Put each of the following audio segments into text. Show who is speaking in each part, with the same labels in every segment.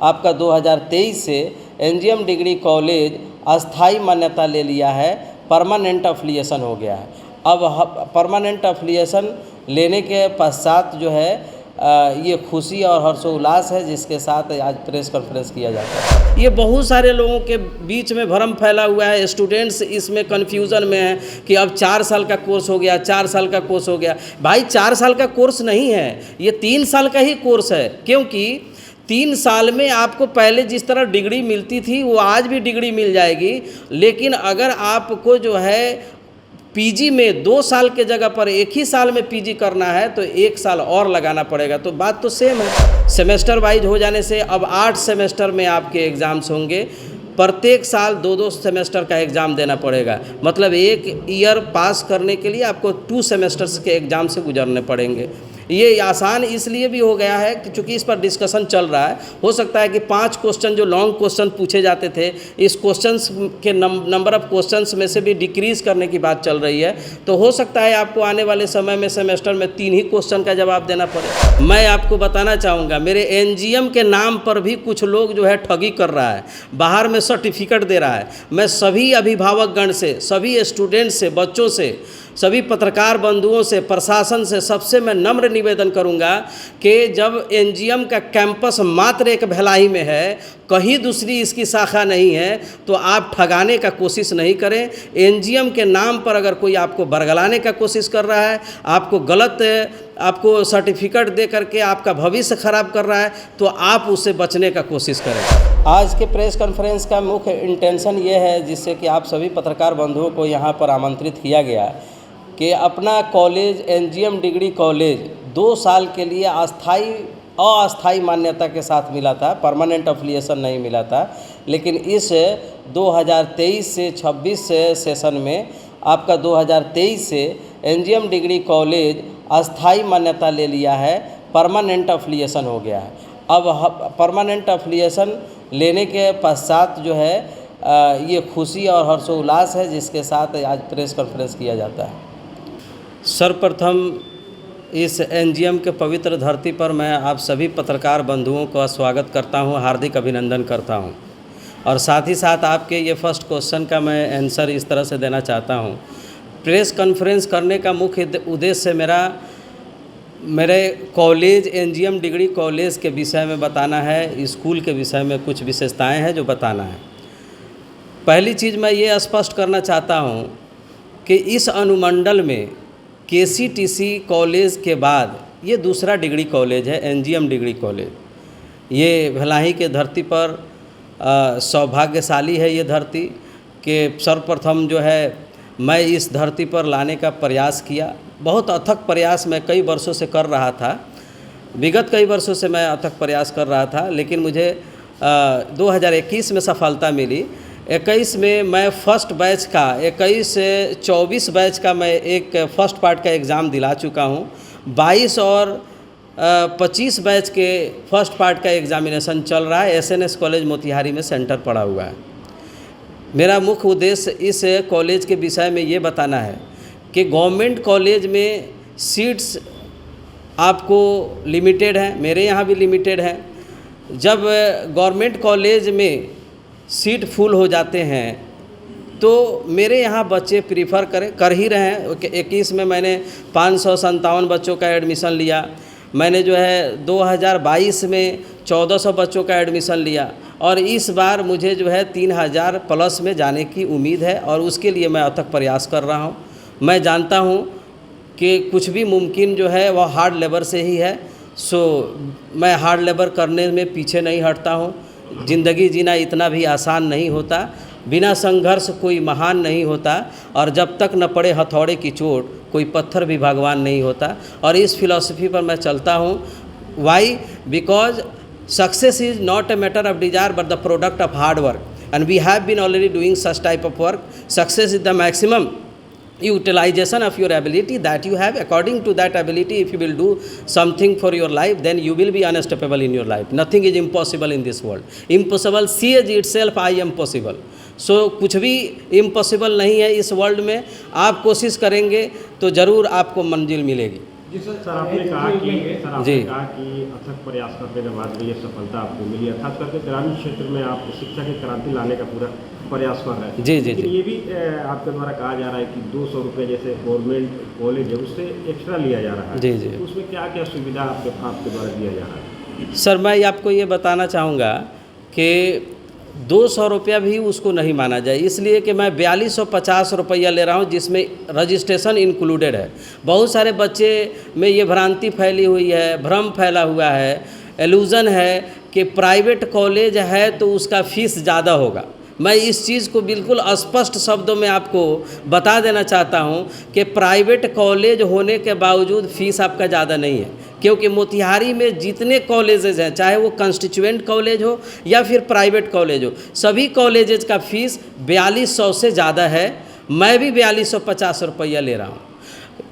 Speaker 1: आपका 2023 से NGM degree college अस्थाई मान्यता ले लिया है, परमानेंट अफिलिएशन हो गया है। अब परमानेंट अफिलिएशन लेने के पश्चात जो है ये खुशी और हर्षोल्लास है, जिसके साथ आज प्रेस कॉन्फ्रेंस किया जाता है। ये बहुत सारे लोगों के बीच में भ्रम फैला हुआ है, स्टूडेंट्स इसमें कन्फ्यूज़न में है कि अब 4 साल का कोर्स हो गया, 4 साल का कोर्स हो गया। भाई 4 साल का कोर्स नहीं है, ये 3 साल का ही कोर्स है, क्योंकि 3 साल में आपको पहले जिस तरह डिग्री मिलती थी वो आज भी डिग्री मिल जाएगी, लेकिन अगर आपको जो है पीजी में 2 साल के जगह पर 1 ही साल में पीजी करना है तो 1 साल और लगाना पड़ेगा। तो बात तो सेम है। सेमेस्टर वाइज हो जाने से अब 8 सेमेस्टर में आपके एग्ज़ाम्स होंगे, प्रत्येक साल 2-2 सेमेस्टर का एग्ज़ाम देना पड़ेगा। मतलब 1 ईयर पास करने के लिए आपको 2 सेमेस्टर्स के एग्ज़ाम से गुजरने पड़ेंगे। ये आसान इसलिए भी हो गया है कि चूँकि इस पर डिस्कशन चल रहा है। हो सकता है कि 5 क्वेश्चन जो लॉन्ग क्वेश्चन पूछे जाते थे, इस क्वेश्चंस के नंबर ऑफ क्वेश्चंस में से भी डिक्रीज़ करने की बात चल रही है। तो हो सकता है आपको आने वाले समय में सेमेस्टर में 3 ही क्वेश्चन का जवाब देना पड़े। मैं आपको बताना चाहूँगा, मेरे एनजीएम के नाम पर भी कुछ लोग जो है ठगी कर रहा है, बाहर में सर्टिफिकेट दे रहा है। मैं सभी अभिभावकगण से, सभी स्टूडेंट से, बच्चों से, सभी पत्रकार बंधुओं से, प्रशासन से सबसे मैं नम्र निवेदन करूंगा कि जब एनजीएम का कैंपस मात्र एक भिलाई में है, कहीं दूसरी इसकी शाखा नहीं है, तो आप ठगाने का कोशिश नहीं करें। एनजीएम के नाम पर अगर कोई आपको बरगलाने का कोशिश कर रहा है, आपको गलत आपको सर्टिफिकेट दे करके आपका भविष्य खराब कर रहा है, तो आप उससे बचने का कोशिश करें। आज के प्रेस कॉन्फ्रेंस का मुख्य इंटेंशन ये है, जिससे कि आप सभी पत्रकार बंधुओं को यहाँ पर आमंत्रित किया गया कि अपना कॉलेज एनजीएम डिग्री कॉलेज 2 साल के लिए अस्थाई मान्यता के साथ मिला था, परमानेंट अफिलिएशन नहीं मिला था। लेकिन इस 2023 से 26 सेशन में आपका 2023 से एनजीएम डिग्री कॉलेज अस्थाई मान्यता ले लिया है, परमानेंट अफिलिएशन हो गया है। अब परमानेंट अफिलिएशन लेने के पश्चात जो है ये खुशी और हर्षोल्लास है, जिसके साथ आज प्रेस कॉन्फ्रेंस किया जाता है। सर्वप्रथम इस एनजीएम के पवित्र धरती पर मैं आप सभी पत्रकार बंधुओं का स्वागत करता हूं, हार्दिक अभिनंदन करता हूं। और साथ ही साथ आपके ये फर्स्ट क्वेश्चन का मैं आंसर इस तरह से देना चाहता हूं। प्रेस कॉन्फ्रेंस करने का मुख्य उद्देश्य मेरे कॉलेज एनजीएम डिग्री कॉलेज के विषय में बताना है, स्कूल के विषय में कुछ विशेषताएँ हैं जो बताना है। पहली चीज़ मैं ये स्पष्ट करना चाहता हूँ कि इस अनुमंडल में केसीटीसी कॉलेज के बाद ये दूसरा डिग्री कॉलेज है, एनजीएम डिग्री कॉलेज। ये भिलाई के धरती पर सौभाग्यशाली है ये धरती कि सर्वप्रथम जो है मैं इस धरती पर लाने का प्रयास किया। बहुत अथक प्रयास मैं कई वर्षों से कर रहा था, विगत कई वर्षों से मैं अथक प्रयास कर रहा था, लेकिन मुझे 2021 में सफलता मिली। 21 में मैं फर्स्ट बैच का 21 से 24 बैच का मैं एक फ़र्स्ट पार्ट का एग्ज़ाम दिला चुका हूँ। 22 और 25 बैच के फर्स्ट पार्ट का एग्ज़ामिनेशन चल रहा है। एसएनएस कॉलेज मोतिहारी में सेंटर पड़ा हुआ है। मेरा मुख्य उद्देश्य इस कॉलेज के विषय में ये बताना है कि गवर्नमेंट कॉलेज में सीट्स आपको लिमिटेड हैं, मेरे यहाँ भी लिमिटेड हैं। जब गवर्नमेंट कॉलेज में सीट फुल हो जाते हैं तो मेरे यहाँ बच्चे प्रीफर कर ही रहे हैं। 21 में मैंने 557 बच्चों का एडमिशन लिया। मैंने जो है 2022 में 1400 बच्चों का एडमिशन लिया और इस बार मुझे जो है 3000 प्लस में जाने की उम्मीद है और उसके लिए मैं अथक प्रयास कर रहा हूँ। मैं जानता हूँ कि कुछ भी मुमकिन जो है वह हार्ड लेबर से ही है। सो मैं हार्ड लेबर करने में पीछे नहीं हटता हूँ। ज़िंदगी जीना इतना भी आसान नहीं होता, बिना संघर्ष कोई महान नहीं होता और जब तक न पड़े हथौड़े की चोट कोई पत्थर भी भगवान नहीं होता। और इस फिलॉसफी पर मैं चलता हूँ। Why? Because success is not a matter of desire but the product of hard work and we have been already doing such type of work. Success is the maximum utilization of your ability that you have. According to that ability, if you will do something for your life, then you will be unstoppable in your life. Nothing is impossible in this world. Impossible sees itself, I am possible. So कुछ भी impossible नहीं है इस world में। आप कोशिश करेंगे तो ज़रूर आपको मंजिल मिलेगी।
Speaker 2: जी सर, आपने कहा कि
Speaker 1: जी
Speaker 2: अथक प्रयास करने के बाद ये सफलता आपको मिली है, खास करके ग्रामीण क्षेत्र में आप शिक्षा की क्रांति लाने का पूरा प्रयास कर रहे हैं।
Speaker 1: जी जी
Speaker 2: लेकिन
Speaker 1: जी
Speaker 2: ये भी आपके द्वारा कहा जा रहा है कि 200 रुपये जैसे गवर्नमेंट कॉलेज है उससे एक्स्ट्रा लिया जा रहा है।
Speaker 1: जी जी।
Speaker 2: तो उसमें क्या क्या सुविधा आपके द्वारा दिया जा रहा है?
Speaker 1: सर मैं आपको ये बताना चाहूँगा कि 200 रुपया भी उसको नहीं माना जाए, इसलिए कि मैं 4250 रुपया ले रहा हूँ, जिसमें रजिस्ट्रेशन इंक्लूडेड है। बहुत सारे बच्चे में ये भ्रांति फैली हुई है, भ्रम फैला हुआ है, एलूज़न है कि प्राइवेट कॉलेज है तो उसका फ़ीस ज़्यादा होगा। मैं इस चीज़ को बिल्कुल स्पष्ट शब्दों में आपको बता देना चाहता हूं कि प्राइवेट कॉलेज होने के बावजूद फ़ीस आपका ज़्यादा नहीं है, क्योंकि मोतिहारी में जितने कॉलेजेस हैं, चाहे वो कंस्टिट्यूएंट कॉलेज हो या फिर प्राइवेट कॉलेज हो, सभी कॉलेजेस का फ़ीस 4200 से ज़्यादा है। मैं भी 4250 रुपया ले रहा हूँ।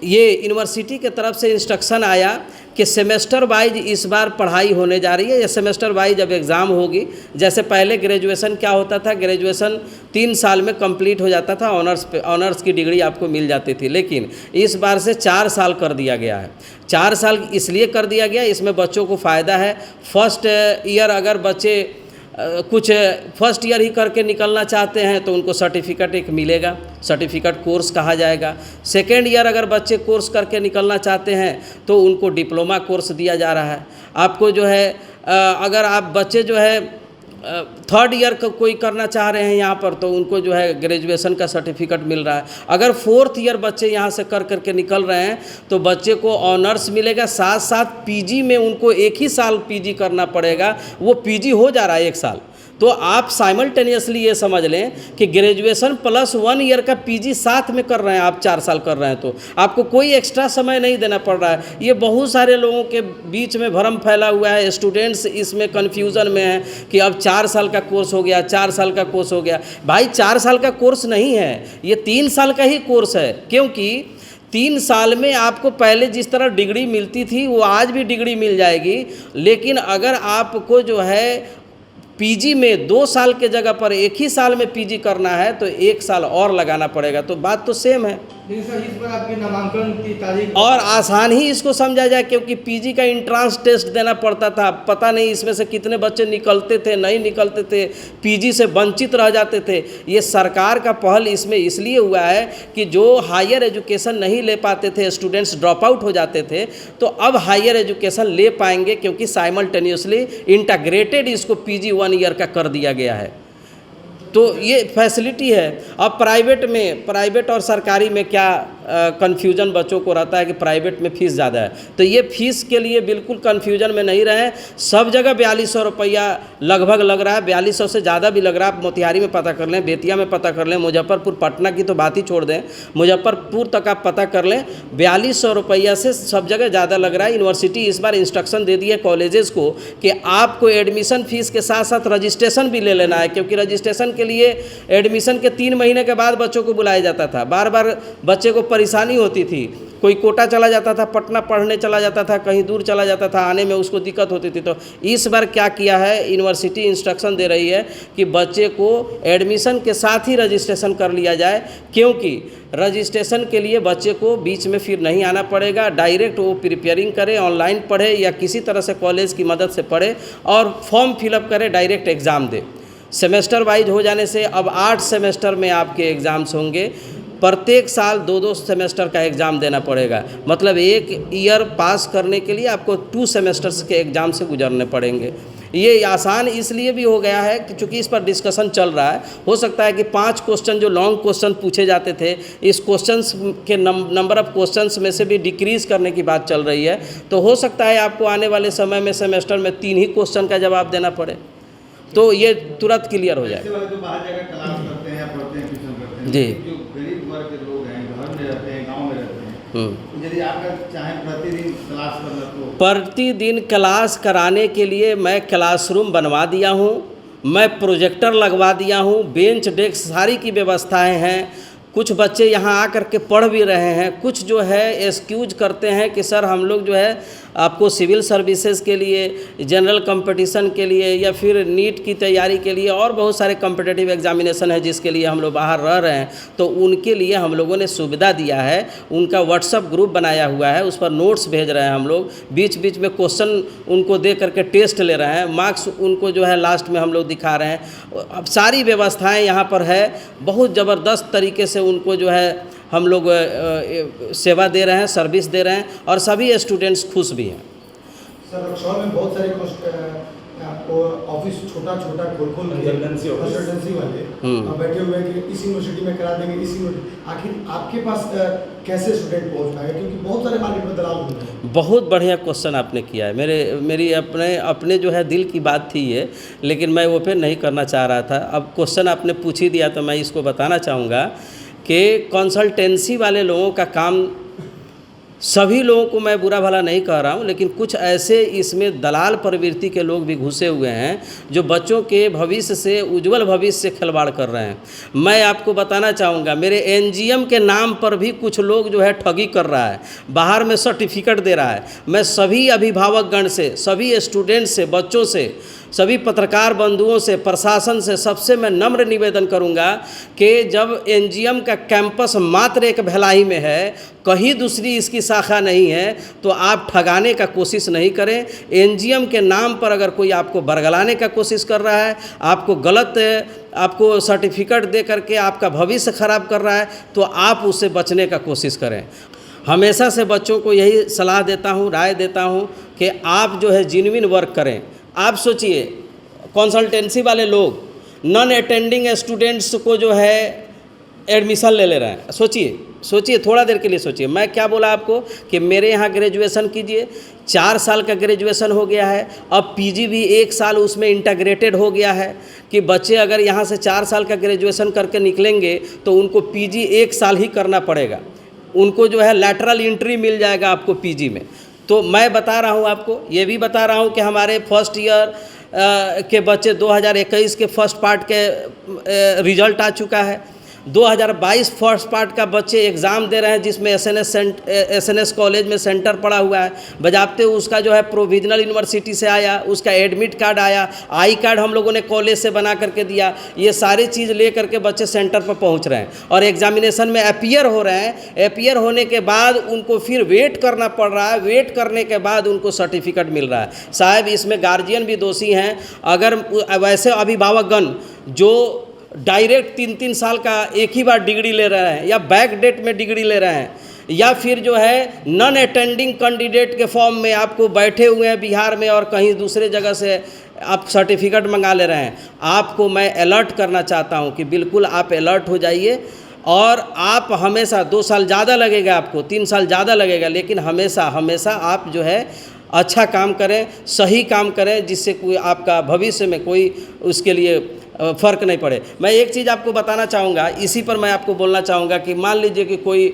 Speaker 1: ये यूनिवर्सिटी के तरफ से इंस्ट्रक्शन आया कि सेमेस्टर वाइज इस बार पढ़ाई होने जा रही है, या सेमेस्टर वाइज जब एग्ज़ाम होगी। जैसे पहले ग्रेजुएशन क्या होता था, ग्रेजुएशन 3 साल में कंप्लीट हो जाता था, ऑनर्स की डिग्री आपको मिल जाती थी, लेकिन इस बार से 4 साल कर दिया गया है। 4 साल इसलिए कर दिया गया, इसमें बच्चों को फ़ायदा है। फर्स्ट ईयर अगर बच्चे कुछ फर्स्ट ईयर ही करके निकलना चाहते हैं तो उनको सर्टिफिकेट एक मिलेगा, सर्टिफिकेट कोर्स कहा जाएगा। सेकेंड ईयर अगर बच्चे कोर्स करके निकलना चाहते हैं तो उनको डिप्लोमा कोर्स दिया जा रहा है। आपको जो है अगर आप बच्चे जो है थर्ड ईयर का कोई करना चाह रहे हैं यहाँ पर, तो उनको जो है ग्रेजुएशन का सर्टिफिकेट मिल रहा है। अगर फोर्थ ईयर बच्चे यहाँ से कर करके निकल रहे हैं तो बच्चे को ऑनर्स मिलेगा, साथ साथ पीजी में उनको 1 ही साल पीजी करना पड़ेगा, वो पीजी हो जा रहा है 1 साल। तो आप साइमल्टेनियसली ये समझ लें कि ग्रेजुएशन प्लस 1 ईयर का पीजी साथ में कर रहे हैं, आप 4 साल कर रहे हैं, तो आपको कोई एक्स्ट्रा समय नहीं देना पड़ रहा है। ये बहुत सारे लोगों के बीच में भ्रम फैला हुआ है, स्टूडेंट्स इसमें कन्फ्यूज़न में है कि अब 4 साल का कोर्स हो गया, 4 साल का कोर्स हो गया। भाई 4 साल का कोर्स नहीं है, ये 3 साल का ही कोर्स है, क्योंकि 3 साल में आपको पहले जिस तरह डिग्री मिलती थी वो आज भी डिग्री मिल जाएगी, लेकिन अगर आपको जो है पीजी में 2 साल के जगह पर 1 ही साल में पीजी करना है तो 1 साल और लगाना पड़ेगा। तो बात तो सेम है।
Speaker 3: सर इस पर आपके नामांकन की तारीख
Speaker 1: और आसान ही इसको समझा जाए, क्योंकि पीजी का इंट्रांस टेस्ट देना पड़ता था। पता नहीं इसमें से कितने बच्चे निकलते थे, नहीं निकलते थे, पीजी से वंचित रह जाते थे। ये सरकार का पहल इसमें इसलिए हुआ है कि जो हायर एजुकेशन नहीं ले पाते थे, स्टूडेंट्स ड्रॉप आउट हो जाते थे, तो अब हायर एजुकेशन ले पाएंगे, क्योंकि साइमल्टेनियसली इंटीग्रेटेड इसको पीजी 1 ईयर का कर दिया गया है। तो ये फैसिलिटी है। अब प्राइवेट और सरकारी में क्या कन्फ्यूजन बच्चों को रहता है कि प्राइवेट में फ़ीस ज़्यादा है, तो ये फ़ीस के लिए बिल्कुल कन्फ्यूजन में नहीं रहें। सब जगह 4200 रुपया लगभग लग रहा है, 4200 से ज़्यादा भी लग रहा है। आप मोतिहारी में पता कर लें, बेतिया में पता कर लें, मुजफ्फरपुर, पटना की तो बात ही छोड़ दें, मुजफ्फरपुर तक आप पता कर लें, 4200 रुपया से सब जगह ज़्यादा लग रहा है। यूनिवर्सिटी इस बार इंस्ट्रक्शन दे दी है कॉलेजेस को कि आपको एडमिशन फ़ीस के साथ साथ रजिस्ट्रेशन भी ले लेना है, क्योंकि रजिस्ट्रेशन के लिए एडमिशन के 3 महीने के बाद बच्चों को बुलाया जाता था। बार बार बच्चे को परेशानी होती थी, कोई कोटा चला जाता था, पटना पढ़ने चला जाता था, कहीं दूर चला जाता था, आने में उसको दिक्कत होती थी। तो इस बार क्या किया है, यूनिवर्सिटी इंस्ट्रक्शन दे रही है कि बच्चे को एडमिशन के साथ ही रजिस्ट्रेशन कर लिया जाए, क्योंकि रजिस्ट्रेशन के लिए बच्चे को बीच में फिर नहीं आना पड़ेगा। डायरेक्ट वो प्रिपेयरिंग करे, ऑनलाइन पढ़े या किसी तरह से कॉलेज की मदद से पढ़े और फॉर्म फिलअप करे, डायरेक्ट एग्ज़ाम दे। सेमेस्टर वाइज हो जाने से अब 8 सेमेस्टर में आपके एग्ज़ाम्स होंगे। प्रत्येक साल 2-2 सेमेस्टर का एग्ज़ाम देना पड़ेगा, मतलब 1 ईयर पास करने के लिए आपको 2 सेमेस्टर्स के एग्ज़ाम से गुजरने पड़ेंगे। ये आसान इसलिए भी हो गया है कि चूँकि इस पर डिस्कशन चल रहा है, हो सकता है कि 5 क्वेश्चन जो लॉन्ग क्वेश्चन पूछे जाते थे, इस क्वेश्चंस के नंबर ऑफ़ क्वेश्चंस में से भी डिक्रीज़ करने की बात चल रही है। तो हो सकता है आपको आने वाले समय में सेमेस्टर में 3 ही क्वेश्चन का जवाब देना पड़े, तो ये तुरंत क्लियर हो जाए।
Speaker 3: जो बाहर जाकर क्लास करते हैं, पढ़ते हैं, ट्यूशन करते हैं,
Speaker 1: जी।
Speaker 3: जो गरीब वर्ग के लोग हैं, घर में रहते हैं, गांव में रहते हैं, तो यदि आप चाहें प्रतिदिन क्लास करना, तो
Speaker 1: प्रतिदिन क्लास कराने के लिए मैं क्लासरूम बनवा दिया हूँ, मैं प्रोजेक्टर लगवा दिया हूँ, बेंच डेस्क सारी की व्यवस्थाएं हैं। कुछ बच्चे यहाँ आकर के पढ़ भी रहे हैं, कुछ जो है एक्सक्यूज करते हैं कि सर हम लोग जो है आपको सिविल सर्विसेज के लिए, जनरल कंपटीशन के लिए या फिर नीट की तैयारी के लिए और बहुत सारे कॉम्पिटिटिव एग्जामिनेशन है जिसके लिए हम लोग बाहर रह रहे हैं, तो उनके लिए हम लोगों ने सुविधा दिया है। उनका व्हाट्सअप ग्रुप बनाया हुआ है, उस पर नोट्स भेज रहे हैं हम लोग, बीच बीच में क्वेश्चन उनको दे करके टेस्ट ले रहे हैं, मार्क्स उनको जो है लास्ट में हम लोग दिखा रहे हैं। अब सारी व्यवस्थाएं यहाँ पर है, बहुत ज़बरदस्त तरीके से उनको जो है हम लोग सेवा दे रहे हैं, सर्विस दे रहे हैं और सभी स्टूडेंट्स खुश भी हैं।
Speaker 4: सर रक्सौल में बहुत सारे आपको ऑफिस छोटा छोटा खोल के कंसल्टेंसी वाले बैठे हुए हैं कि इस यूनिवर्सिटी में करा देंगे, इस यूनिवर्सिटी, आखिर आपके पास कैसे स्टूडेंट पहुंच पाए, क्योंकि बहुत सारे मार्केट में दलाल होते हैं।
Speaker 1: बहुत बढ़िया क्वेश्चन आपने किया है। मेरी अपने जो है दिल की बात थी ये, लेकिन मैं ओपन नहीं करना चाह रहा था। अब क्वेश्चन आपने पूछ ही दिया तो मैं इसको बताना चाहूँगा कि कंसल्टेंसी वाले लोगों का काम, सभी लोगों को मैं बुरा भला नहीं कह रहा हूँ, लेकिन कुछ ऐसे इसमें दलाल प्रवृत्ति के लोग भी घुसे हुए हैं जो बच्चों के भविष्य से, उज्जवल भविष्य से खिलवाड़ कर रहे हैं। मैं आपको बताना चाहूँगा, मेरे एनजीएम के नाम पर भी कुछ लोग जो है ठगी कर रहा है, बाहर में सर्टिफिकेट दे रहा है। मैं सभी अभिभावकगण से, सभी स्टूडेंट से, बच्चों से, सभी पत्रकार बंधुओं से, प्रशासन से, सबसे मैं नम्र निवेदन करूंगा कि जब एनजीएम का कैंपस मात्र एक भिलाई में है, कहीं दूसरी इसकी शाखा नहीं है, तो आप ठगाने का कोशिश नहीं करें। एनजीएम के नाम पर अगर कोई आपको बरगलाने का कोशिश कर रहा है, आपको गलत आपको सर्टिफिकेट दे करके आपका भविष्य खराब कर रहा है, तो आप उससे बचने का कोशिश करें। हमेशा से बच्चों को यही सलाह देता हूँ, राय देता हूँ कि आप जो है जेन्युइन वर्क करें। आप सोचिए, कंसल्टेंसी वाले लोग नॉन अटेंडिंग स्टूडेंट्स को जो है एडमिशन ले रहे हैं। सोचिए, थोड़ा देर के लिए सोचिए। मैं क्या बोला आपको कि मेरे यहाँ ग्रेजुएशन कीजिए, 4 साल का ग्रेजुएशन हो गया है, अब पीजी भी 1 साल उसमें इंटीग्रेटेड हो गया है कि बच्चे अगर यहाँ से 4 साल का ग्रेजुएशन करके निकलेंगे तो उनको पीजी 1 साल ही करना पड़ेगा, उनको जो है लैटरल एंट्री मिल जाएगा आपको पीजी में। तो मैं बता रहा हूँ आपको, ये भी बता रहा हूँ कि हमारे फर्स्ट ईयर के बच्चे 2021 के फर्स्ट पार्ट के रिजल्ट आ चुका है। 2022 फर्स्ट पार्ट का बच्चे एग्ज़ाम दे रहे हैं जिसमें एसएनएस कॉलेज में सेंटर पड़ा हुआ है। बजाते उसका जो है प्रोविजनल यूनिवर्सिटी से आया, उसका एडमिट कार्ड आया, आई कार्ड हम लोगों ने कॉलेज से बना करके दिया। ये सारी चीज़ ले करके बच्चे सेंटर पर पहुंच रहे हैं और एग्जामिनेशन में अपीयर हो रहे हैं। अपीयर होने के बाद उनको फिर वेट करना पड़ रहा है, वेट करने के बाद उनको सर्टिफिकेट मिल रहा है। साहब, इसमें गार्जियन भी दोषी हैं। अगर वैसे अभिभावकगण जो डायरेक्ट 3-3 साल का एक ही बार डिग्री ले रहे हैं या बैक डेट में डिग्री ले रहे हैं, या फिर जो है नॉन अटेंडिंग कैंडिडेट के फॉर्म में आपको बैठे हुए हैं बिहार में और कहीं दूसरे जगह से आप सर्टिफिकेट मंगा ले रहे हैं, आपको मैं अलर्ट करना चाहता हूं कि बिल्कुल आप अलर्ट हो जाइए। और आप हमेशा 2 साल ज़्यादा लगेगा, आपको 3 साल ज़्यादा लगेगा, लेकिन हमेशा आप जो है अच्छा काम करें, सही काम करें, जिससे कोई आपका भविष्य में कोई उसके लिए फ़र्क नहीं पड़े। मैं एक चीज़ आपको बताना चाहूँगा, इसी पर मैं आपको बोलना चाहूँगा कि मान लीजिए कि कोई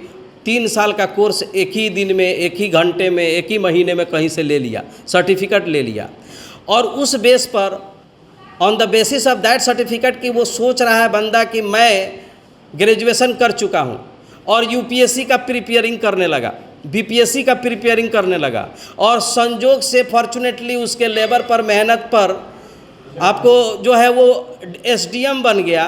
Speaker 1: 3 साल का कोर्स एक ही दिन में, एक ही घंटे में, एक ही महीने में कहीं से ले लिया, सर्टिफिकेट ले लिया, और उस बेस पर, on the basis of that certificate कि वो सोच रहा है बंदा कि मैं ग्रेजुएशन कर चुका हूँ और यूपीएससी का प्रिपेयरिंग करने लगा, बीपीएससी का प्रिपेयरिंग करने लगा, और संजोग से फॉर्चुनेटली उसके लेबर पर, मेहनत पर आपको जो है वो एसडीएम बन गया,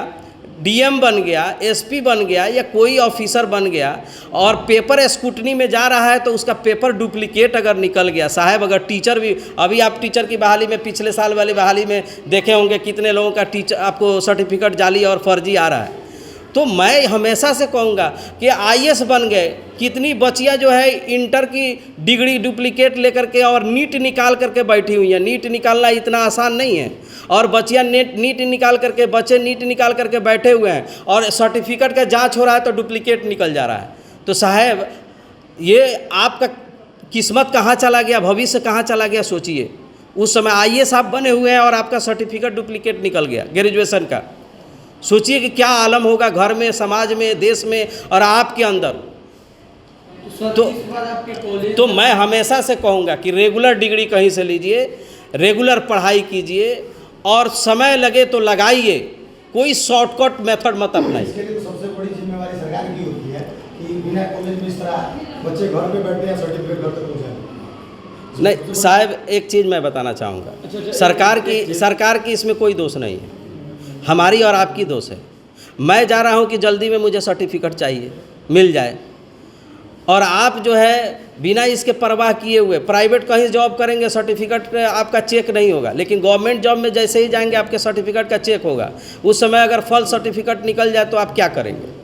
Speaker 1: डीएम बन गया, एसपी बन गया, या कोई ऑफिसर बन गया, और पेपर स्क्रूटनी में जा रहा है तो उसका पेपर डुप्लीकेट अगर निकल गया। साहब, अगर टीचर भी, अभी आप टीचर की बहाली में, पिछले साल वाली बहाली में देखे होंगे कितने लोगों का टीचर आपको सर्टिफिकेट जाली और फर्जी आ रहा है। तो मैं हमेशा से कहूँगा कि आईएएस बन गए, कितनी बच्चियाँ जो है इंटर की डिग्री डुप्लीकेट लेकर के और नीट निकाल करके बैठी हुई हैं। नीट निकालना इतना आसान नहीं है, और बच्चियाँ नीट निकाल करके, बच्चे नीट निकाल करके बैठे हुए हैं, और सर्टिफिकेट का जांच हो रहा है तो डुप्लीकेट निकल जा रहा है। तो साहब, ये आपका किस्मत कहाँ चला गया, भविष्य कहाँ चला गया, सोचिए। उस समय आईएएस आप बने हुए हैं और आपका सर्टिफिकेट डुप्लीकेट निकल गया ग्रेजुएशन का। सोचिए कि क्या आलम होगा घर में, समाज में, देश में और आपके अंदर। तो मैं हमेशा से कहूँगा कि रेगुलर डिग्री कहीं से लीजिए, रेगुलर पढ़ाई कीजिए, और समय लगे तो लगाइए, कोई शॉर्टकट मेथड मत अपनाइए।
Speaker 4: इसके लिए तो सबसे बड़ी जिम्मेवारी सरकार बच्चे घर पे बैठे हैं, सर्टिफिकेट घर तक पहुँचाए?
Speaker 1: नहीं साहब, एक चीज़ मैं बताना चाहूँगा, सरकार की इसमें कोई दोष नहीं है, हमारी और आपकी दोष है। मैं जा रहा हूँ कि जल्दी में मुझे सर्टिफिकेट चाहिए, मिल जाए, और आप जो है बिना इसके परवाह किए हुए प्राइवेट कहीं जॉब करेंगे, सर्टिफिकेट आपका चेक नहीं होगा, लेकिन गवर्नमेंट जॉब में जैसे ही जाएंगे आपके सर्टिफिकेट का चेक होगा। उस समय अगर फॉल्स सर्टिफिकेट निकल जाए तो आप क्या करेंगे?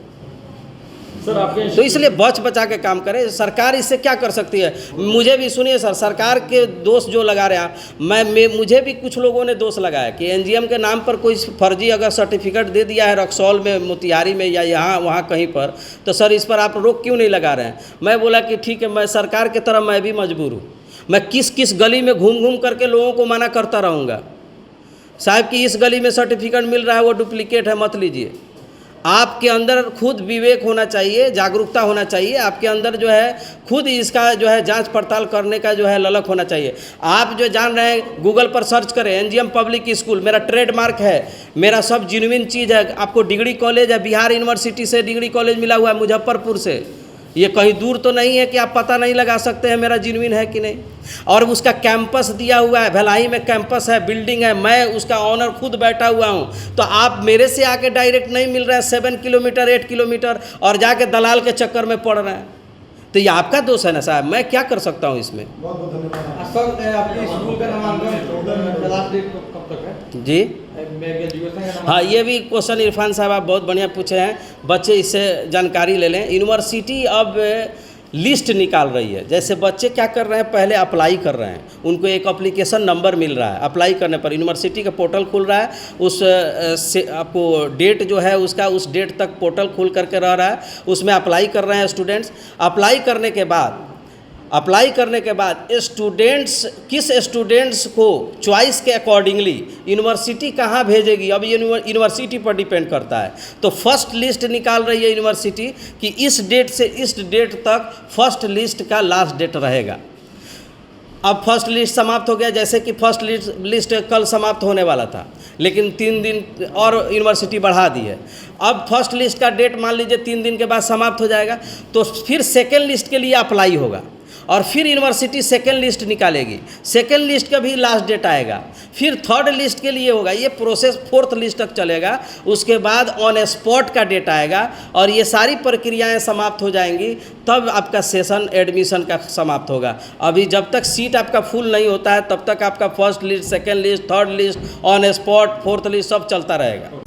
Speaker 2: सर आपके
Speaker 1: तो इसलिए बच बचा के काम करें। सरकार इससे क्या कर सकती है? मुझे भी सुनिए सर, सरकार के दोष जो लगा रहे हैं, मुझे भी कुछ लोगों ने दोष लगाया कि एनजीएम के नाम पर कोई फर्जी अगर सर्टिफिकेट दे दिया है रक्सौल में, मोतिहारी में या यहाँ वहाँ कहीं पर, तो सर इस पर आप रोक क्यों नहीं लगा रहे हैं? मैं बोला कि ठीक है, मैं सरकार की तरह मैं भी मजबूर हूँ, मैं किस किस गली में घूम घूम करके लोगों को मना करता रहूँगा साहब कि इस गली में सर्टिफिकेट मिल रहा है वो डुप्लीकेट है, मत लीजिए। आपके अंदर खुद विवेक होना चाहिए, जागरूकता होना चाहिए, आपके अंदर जो है खुद इसका जो है जांच पड़ताल करने का जो है ललक होना चाहिए। आप जो जान रहे हैं, गूगल पर सर्च करें एनजीएम पब्लिक स्कूल, मेरा ट्रेडमार्क है, मेरा सब जेन्युइन चीज़ है। आपको डिग्री कॉलेज है, बिहार यूनिवर्सिटी से डिग्री कॉलेज मिला हुआ है, मुजफ्फरपुर से, ये कहीं दूर तो नहीं है कि आप पता नहीं लगा सकते हैं मेरा जेन्युइन है कि नहीं। और उसका कैंपस दिया हुआ है, भिलाई में कैंपस है, बिल्डिंग है, मैं उसका ऑनर खुद बैठा हुआ हूँ। तो आप मेरे से आके डायरेक्ट नहीं मिल रहे हैं 7 किलोमीटर 8 किलोमीटर और जाके दलाल के चक्कर में पड़ रहे हैं, तो ये आपका दोष है ना साहब, मैं क्या कर सकता हूँ इसमें?
Speaker 4: बहुत बहुत धन्यवाद।
Speaker 3: सर आपके स्कूल का नामांकन लास्ट डेट कब तक है
Speaker 1: जी
Speaker 3: ग्रेजुएशन का?
Speaker 1: हाँ, ये भी क्वेश्चन इरफान साहब आप बहुत बढ़िया पूछे हैं, बच्चे इससे जानकारी ले लें। यूनिवर्सिटी अब लिस्ट निकाल रही है, जैसे बच्चे क्या कर रहे हैं, पहले अप्लाई कर रहे हैं, उनको एक एप्लीकेशन नंबर मिल रहा है, अप्लाई करने पर यूनिवर्सिटी का पोर्टल खुल रहा है, उस से आपको डेट जो है उसका उस डेट तक पोर्टल खुल करके रह रहा है, उसमें अप्लाई कर रहे हैं स्टूडेंट्स। अप्लाई करने के बाद स्टूडेंट्स, किस स्टूडेंट्स को चॉइस के अकॉर्डिंगली यूनिवर्सिटी कहाँ भेजेगी, अब ये यूनिवर्सिटी पर डिपेंड करता है। तो फर्स्ट लिस्ट निकाल रही है यूनिवर्सिटी कि इस डेट से इस डेट तक फर्स्ट लिस्ट का लास्ट डेट रहेगा। अब फर्स्ट लिस्ट समाप्त हो गया, जैसे कि फर्स्ट लिस्ट कल समाप्त होने वाला था, लेकिन 3 दिन और यूनिवर्सिटी बढ़ा दी है। अब फर्स्ट लिस्ट का डेट मान लीजिए 3 दिन के बाद समाप्त हो जाएगा, तो फिर सेकेंड लिस्ट के लिए अप्लाई होगा और फिर यूनिवर्सिटी सेकेंड लिस्ट निकालेगी, सेकेंड लिस्ट का भी लास्ट डेट आएगा, फिर थर्ड लिस्ट के लिए होगा, ये प्रोसेस 4th लिस्ट तक चलेगा। उसके बाद ऑन स्पॉट का डेट आएगा और ये सारी प्रक्रियाएं समाप्त हो जाएंगी, तब आपका सेशन एडमिशन का समाप्त होगा। अभी जब तक सीट आपका फुल नहीं होता है तब तक आपका first list, second list, third list, on spot, 4th list सब चलता रहेगा।